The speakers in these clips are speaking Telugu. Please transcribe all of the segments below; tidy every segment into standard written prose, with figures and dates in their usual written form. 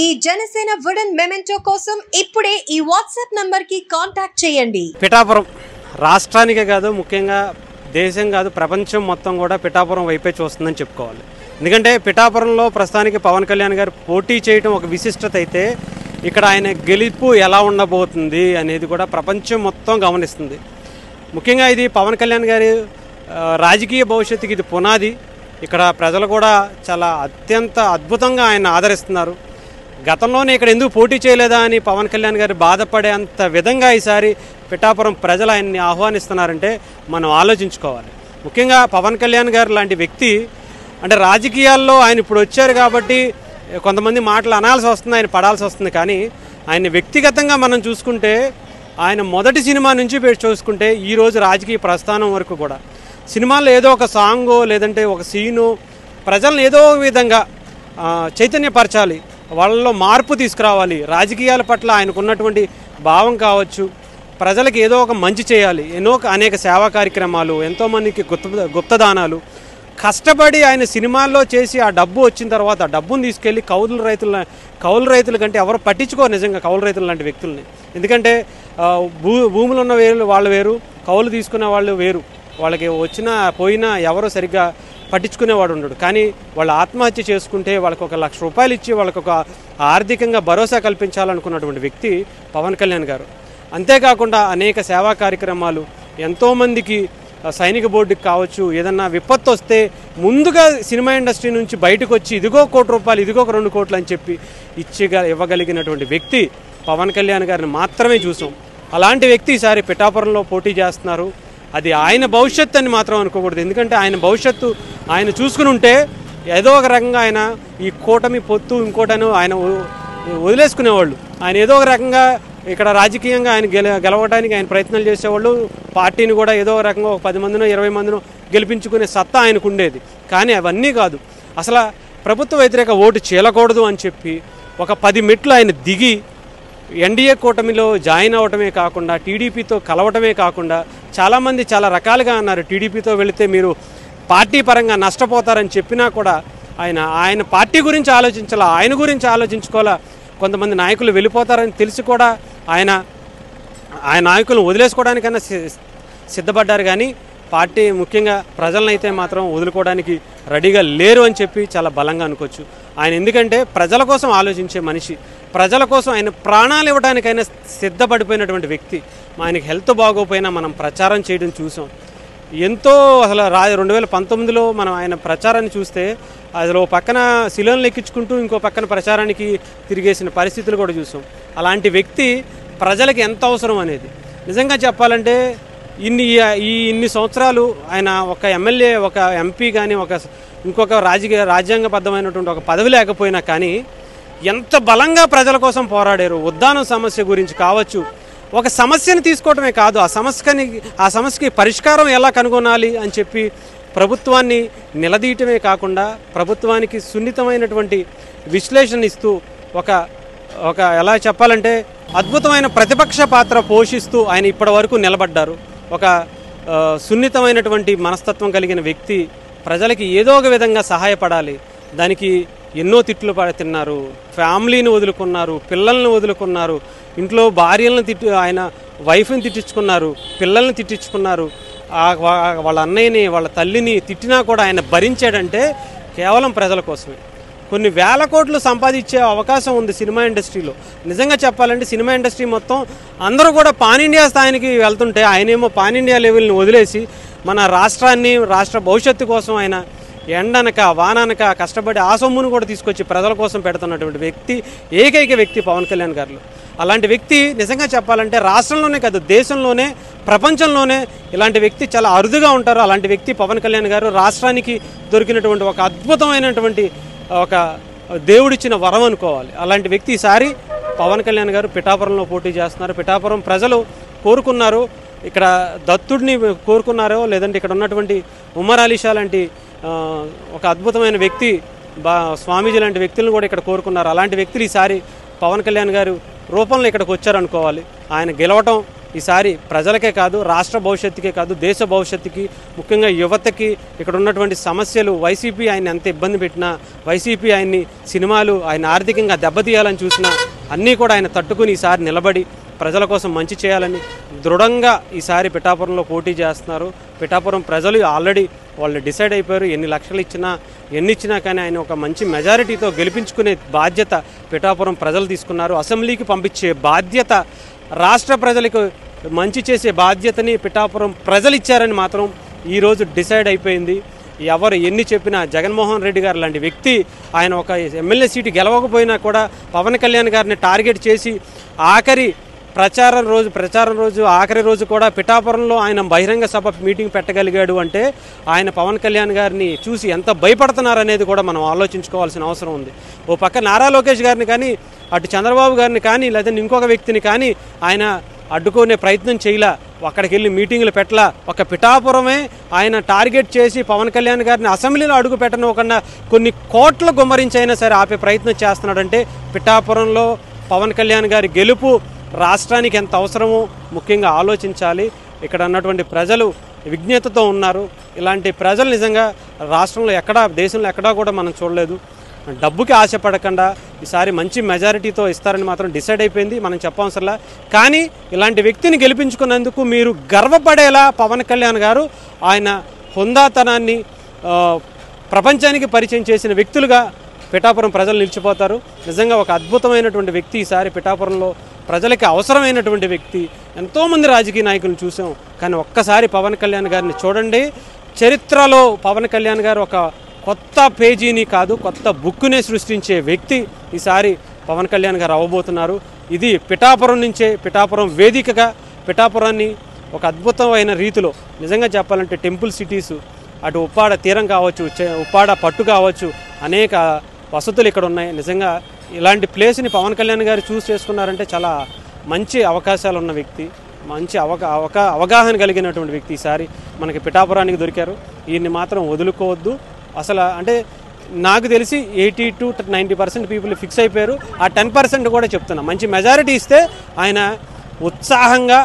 ఈ జనసేన వుడెన్ మెమెంటో కోసం ఇప్పుడే ఈ వాట్సాప్ నంబర్ కి కాంటాక్ట్ చేయండి. పిఠాపురం రాష్ట్రానికే కాదు, ముఖ్యంగా దేశం కాదు, ప్రపంచం మొత్తం కూడా పిఠాపురం వైపే చూస్తుందని చెప్పుకోవాలి. ఎందుకంటే పిఠాపురంలో ప్రస్తుతానికి పవన్ కళ్యాణ్ గారు పోటీ చేయడం ఒక విశిష్టత అయితే, ఇక్కడ ఆయన గెలుపు ఎలా ఉండబోతుంది అనేది కూడా ప్రపంచం మొత్తం గమనిస్తుంది. ముఖ్యంగా ఇది పవన్ కళ్యాణ్ గారి రాజకీయ భవిష్యత్తుకి ఇది పునాది. ఇక్కడ ప్రజలు కూడా చాలా అత్యంత అద్భుతంగా ఆయన ఆదరిస్తున్నారు. గతంలోనే ఇక్కడ ఎందుకు పోటీ చేయలేదా అని పవన్ కళ్యాణ్ గారు బాధపడేంత విధంగా ఈసారి పిఠాపురం ప్రజలు ఆయన్ని ఆహ్వానిస్తున్నారంటే మనం ఆలోచించుకోవాలి. ముఖ్యంగా పవన్ కళ్యాణ్ గారు లాంటి వ్యక్తి అంటే రాజకీయాల్లో ఆయన ఇప్పుడు వచ్చారు కాబట్టి కొంతమంది మాటలు అనాల్సి వస్తుంది, ఆయన పడాల్సి వస్తుంది. కానీ ఆయన వ్యక్తిగతంగా మనం చూసుకుంటే, ఆయన మొదటి సినిమా నుంచి చూసుకుంటే ఈరోజు రాజకీయ ప్రస్థానం వరకు కూడా సినిమాల్లో ఏదో ఒక సాంగో లేదంటే ఒక సీను ప్రజలను ఏదో విధంగా చైతన్యపరచాలి, వాళ్ళలో మార్పు తీసుకురావాలి. రాజకీయాల పట్ల ఆయనకున్నటువంటి భావం కావచ్చు, ప్రజలకు ఏదో ఒక మంచి చేయాలి. అనేక సేవా కార్యక్రమాలు, ఎంతోమందికి గుప్తదానాలు కష్టపడి ఆయన సినిమాల్లో చేసి ఆ డబ్బు వచ్చిన తర్వాత ఆ డబ్బును తీసుకెళ్ళి కౌలు రైతుల కంటే ఎవరు పట్టించుకోరు నిజంగా కౌలు రైతుల లాంటి వ్యక్తుల్ని. ఎందుకంటే భూములు ఉన్న వాళ్ళు వేరు, కౌలు తీసుకునే వాళ్ళు వేరు. వాళ్ళకి వచ్చినా పోయినా ఎవరో సరిగ్గా పట్టించుకునేవాడు ఉండడు. కానీ వాళ్ళు ఆత్మహత్య చేసుకుంటే వాళ్ళకి ₹1,00,000 ఇచ్చి వాళ్ళకి ఒక ఆర్థికంగా భరోసా కల్పించాలనుకున్నటువంటి వ్యక్తి పవన్ కళ్యాణ్ గారు. అంతేకాకుండా అనేక సేవా కార్యక్రమాలు, ఎంతోమందికి సైనిక బోర్డుకి కావచ్చు, ఏదన్నా విపత్తు వస్తే ముందుగా సినిమా ఇండస్ట్రీ నుంచి బయటకు వచ్చి ఇదిగో ₹1,00,00,000 ఇదిగో ₹2 కోట్లు అని చెప్పి ఇవ్వగలిగినటువంటి వ్యక్తి పవన్ కళ్యాణ్ గారిని మాత్రమే చూసాం. అలాంటి వ్యక్తి ఈసారి పిఠాపురంలో పోటీ చేస్తున్నారు. అది ఆయన భవిష్యత్తు అని మాత్రం అనుకోకూడదు. ఎందుకంటే ఆయన భవిష్యత్తు ఆయన చూసుకుని ఉంటే ఏదో ఒక రకంగా ఆయన ఈ కూటమి పొత్తు ఇంకోటను ఆయన వదిలేసుకునేవాళ్ళు. ఆయన ఏదో ఒక రకంగా ఇక్కడ రాజకీయంగా ఆయన గెలవడానికి ఆయన ప్రయత్నాలు చేసేవాళ్ళు. పార్టీని కూడా ఏదో ఒక రకంగా ఒక 10 మందినో 20 మందినో గెలిపించుకునే సత్తా ఆయనకు ఉండేది. కానీ అవన్నీ కాదు, అసలు ప్రభుత్వ వ్యతిరేక ఓటు చీలకూడదు అని చెప్పి ఒక 10 మెట్లు ఆయన దిగి ఎన్డీఏ కూటమిలో జాయిన్ అవ్వటమే కాకుండా టీడీపీతో కలవటమే కాకుండా చాలామంది చాలా రకాలుగా అన్నారు, టీడీపీతో వెళితే మీరు పార్టీ పరంగా నష్టపోతారని చెప్పినా కూడా ఆయన పార్టీ గురించి ఆలోచించాలా, ఆయన గురించి ఆలోచించుకోవాలా. కొంతమంది నాయకులు వెళ్ళిపోతారని తెలిసి కూడా ఆయన నాయకులను వదిలేసుకోవడానికైనా సిద్ధపడ్డారు. కానీ పార్టీ ముఖ్యంగా ప్రజలనైతే మాత్రం వదులుకోవడానికి రెడీగా లేరు అని చెప్పి చాలా బలంగా అనుకోవచ్చు. ఆయన ఎందుకంటే ప్రజల కోసం ఆలోచించే మనిషి, ప్రజల కోసం ఆయన ప్రాణాలు ఇవ్వడానికైనా సిద్ధపడిపోయినటువంటి వ్యక్తి. ఆయనకి హెల్త్ బాగోపోయినా మనం ప్రచారం చేయడం చూసాం. ఎంతో అసలు 2019లో మనం ఆయన ప్రచారాన్ని చూస్తే అసలు ఓ పక్కన శిలను ఎక్కించుకుంటూ ఇంకో పక్కన ప్రచారానికి తిరిగేసిన పరిస్థితులు కూడా చూసాం. అలాంటి వ్యక్తి ప్రజలకు ఎంత అవసరం అనేది నిజంగా చెప్పాలంటే ఇన్ని సంవత్సరాలు ఆయన ఒక ఎమ్మెల్యే, ఒక ఎంపీ కానీ ఇంకొక రాజ్యాంగబద్ధమైనటువంటి ఒక పదవి లేకపోయినా కానీ ఎంత బలంగా ప్రజల కోసం పోరాడారు. ఉద్దానం సమస్య గురించి కావచ్చు, ఒక సమస్యను తీసుకోవటమే కాదు, ఆ సమస్యకి పరిష్కారం ఎలా కనుగొనాలి అని చెప్పి ప్రభుత్వాన్ని నిలదీయటమే కాకుండా ప్రభుత్వానికి సున్నితమైనటువంటి విశ్లేషణ ఇస్తూ ఒక ఎలా చెప్పాలంటే అద్భుతమైన ప్రతిపక్ష పాత్ర పోషిస్తూ ఆయన ఇప్పటి వరకు నిలబడ్డారు. ఒక సున్నితమైనటువంటి మనస్తత్వం కలిగిన వ్యక్తి ప్రజలకి ఏదో ఒక విధంగా సహాయపడాలి. దానికి ఎన్నో తిట్లు తిన్నారు, ఫ్యామిలీని వదులుకున్నారు, పిల్లల్ని వదులుకున్నారు, ఇంట్లో భార్యలను ఆయన వైఫ్ని తిట్టించుకున్నారు, పిల్లల్ని తిట్టించుకున్నారు, వాళ్ళ అన్నయ్యని వాళ్ళ తల్లిని తిట్టినా కూడా ఆయన భరించాడంటే కేవలం ప్రజల కోసమే. కొన్ని వేల కోట్లు సంపాదించే అవకాశం ఉంది సినిమా ఇండస్ట్రీలో. నిజంగా చెప్పాలంటే సినిమా ఇండస్ట్రీ మొత్తం అందరూ కూడా పాన్ ఇండియా స్థాయికి వెళ్తుంటే ఆయనేమో పాన్ ఇండియా లెవెల్ని వదిలేసి మన రాష్ట్ర భవిష్యత్తు కోసం ఆయన ఎండనక వాననక కష్టపడి ఆ సొమ్మును కూడా తీసుకొచ్చి ప్రజల కోసం పెడుతున్నటువంటి ఏకైక వ్యక్తి పవన్ కళ్యాణ్ గారు. అలాంటి వ్యక్తి నిజంగా చెప్పాలంటే రాష్ట్రంలోనే కాదు, దేశంలోనే ప్రపంచంలోనే ఇలాంటి వ్యక్తి చాలా అరుదుగా ఉంటారు. అలాంటి వ్యక్తి పవన్ కళ్యాణ్ గారు రాష్ట్రానికి దొరికినటువంటి ఒక అద్భుతమైనటువంటి ఒక దేవుడిచ్చిన వరం అనుకోవాలి. అలాంటి వ్యక్తి ఈసారి పవన్ కళ్యాణ్ గారు పిఠాపురంలో పోటీ చేస్తున్నారు. పిఠాపురం ప్రజలు కోరుకున్నారు, ఇక్కడ దత్తుడిని కోరుకున్నారో లేదంటే ఇక్కడ ఉన్నటువంటి ఉమర్ అలీ షా లాంటి ఒక అద్భుతమైన వ్యక్తి, స్వామీజీ లాంటి వ్యక్తులను కూడా ఇక్కడ కోరుకున్నారు. అలాంటి వ్యక్తులు ఈసారి పవన్ కళ్యాణ్ గారు రూపంలో ఇక్కడికి వచ్చారనుకోవాలి. ఆయన గెలవటం ఈసారి ప్రజలకే కాదు, రాష్ట్ర భవిష్యత్తుకే కాదు, దేశ భవిష్యత్తుకి, ముఖ్యంగా యువతకి ఇక్కడ ఉన్నటువంటి సమస్యలు, వైసీపీ ఆయన ఎంత ఇబ్బంది పెట్టినా, వైసీపీ ఆయన్ని సినిమాలు ఆయన ఆర్థికంగా దెబ్బతీయాలని చూసినా అన్నీ కూడా ఆయన తట్టుకుని ఈసారి నిలబడి ప్రజల కోసం మంచి చేయాలని దృఢంగా ఈసారి పిఠాపురంలో పోటీ చేస్తున్నారు. పిఠాపురం ప్రజలు ఆల్రెడీ వాళ్ళు డిసైడ్ అయిపోయారు. ఎన్ని లక్షలు ఇచ్చినా ఎన్ని ఇచ్చినా కానీ ఆయన ఒక మంచి మెజారిటీతో గెలిపించుకునే బాధ్యత పిఠాపురం ప్రజలు తీసుకున్నారు. అసెంబ్లీకి పంపించే బాధ్యత, రాష్ట్ర ప్రజలకు మంచి చేసే బాధ్యతని పిఠాపురం ప్రజలు ఇచ్చారని మాత్రం ఈరోజు డిసైడ్ అయిపోయింది. ఎవరు ఎన్ని చెప్పినా జగన్మోహన్ రెడ్డి గారు లాంటి వ్యక్తి ఆయన ఒక ఎమ్మెల్యే సీటు గెలవకపోయినా కూడా పవన్ కళ్యాణ్ గారిని టార్గెట్ చేసి ప్రచారం రోజు ఆఖరి రోజు కూడా పిఠాపురంలో ఆయన బహిరంగ సభ మీటింగ్ పెట్టగలిగాడు అంటే ఆయన పవన్ కళ్యాణ్ గారిని చూసి ఎంత భయపడుతున్నారనేది కూడా మనం ఆలోచించుకోవాల్సిన అవసరం ఉంది. ఓ పక్క నారా లోకేష్ గారిని కానీ, అటు చంద్రబాబు గారిని కానీ, లేదా ఇంకొక వ్యక్తిని కానీ ఆయన అడ్డుకునే ప్రయత్నం చేయలా, అక్కడికి వెళ్ళి మీటింగులు పెట్టలా. ఒక పిఠాపురమే ఆయన టార్గెట్ చేసి పవన్ కళ్యాణ్ గారిని అసెంబ్లీలో అడుగు పెట్టనివ్వకుండా కొన్ని కోట్ల గుమ్మరించైనా సరే ఆపే ప్రయత్నం చేస్తున్నాడంటే పిఠాపురంలో పవన్ కళ్యాణ్ గారి గెలుపు రాష్ట్రానికి ఎంత అవసరమో ముఖ్యంగా ఆలోచించాలి. ఇక్కడ ఉన్నటువంటి ప్రజలు విజ్ఞతతో ఉన్నారు. ఇలాంటి ప్రజలు నిజంగా రాష్ట్రంలో ఎక్కడా, దేశంలో ఎక్కడా కూడా మనం చూడలేదు. డబ్బుకి ఆశపడకుండా ఈసారి మంచి మెజారిటీతో ఇస్తారని మాత్రం డిసైడ్ అయిపోయింది, మనం చెప్పవసరంలా. కానీ ఇలాంటి వ్యక్తిని గెలిపించుకున్నందుకు మీరు గర్వపడేలా పవన్ కళ్యాణ్ గారు ఆయన హుందాతనాన్ని ప్రపంచానికి పరిచయం చేసిన వ్యక్తులుగా పిఠాపురం ప్రజలు నిలిచిపోతారు. నిజంగా ఒక అద్భుతమైనటువంటి వ్యక్తి ఈసారి పిఠాపురంలో ప్రజలకి అవసరమైనటువంటి వ్యక్తి. ఎంతోమంది రాజకీయ నాయకులను చూసాం, కానీ ఒక్కసారి పవన్ కళ్యాణ్ గారిని చూడండి. చరిత్రలో పవన్ కళ్యాణ్ గారు ఒక కొత్త పేజీని కాదు, కొత్త బుక్నే సృష్టించే వ్యక్తి ఈసారి పవన్ కళ్యాణ్ గారు అవ్వబోతున్నారు. ఇది పిఠాపురం నుంచే, పిఠాపురం వేదికగా పిఠాపురాన్ని ఒక అద్భుతమైన రీతిలో, నిజంగా చెప్పాలంటే టెంపుల్ సిటీస్, అటు ఉప్పాడ తీరం కావచ్చు, ఉప్పాడ పట్టు కావచ్చు, అనేక వసతులు ఇక్కడ ఉన్నాయి. నిజంగా ఇలాంటి ప్లేస్ని పవన్ కళ్యాణ్ గారు చూస్ చేసుకున్నారంటే చాలా మంచి అవకాశాలు ఉన్న వ్యక్తి, మంచి అవగాహన కలిగినటువంటి వ్యక్తి ఈసారి మనకి పిఠాపురానికి దొరికారు. ఈయన్ని మాత్రం వదులుకోవద్దు. అసలు అంటే నాకు తెలిసి 80 to 90% పీపుల్ ఫిక్స్ అయిపోయారు. ఆ 10% కూడా చెప్తున్నా, మంచి మెజారిటీ ఇస్తే ఆయన ఉత్సాహంగా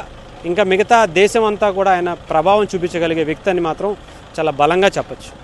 ఇంకా మిగతా దేశం అంతా కూడా ఆయన ప్రభావం చూపించగలిగే వ్యక్తి అని మాత్రం చాలా బలంగా చెప్పచ్చు.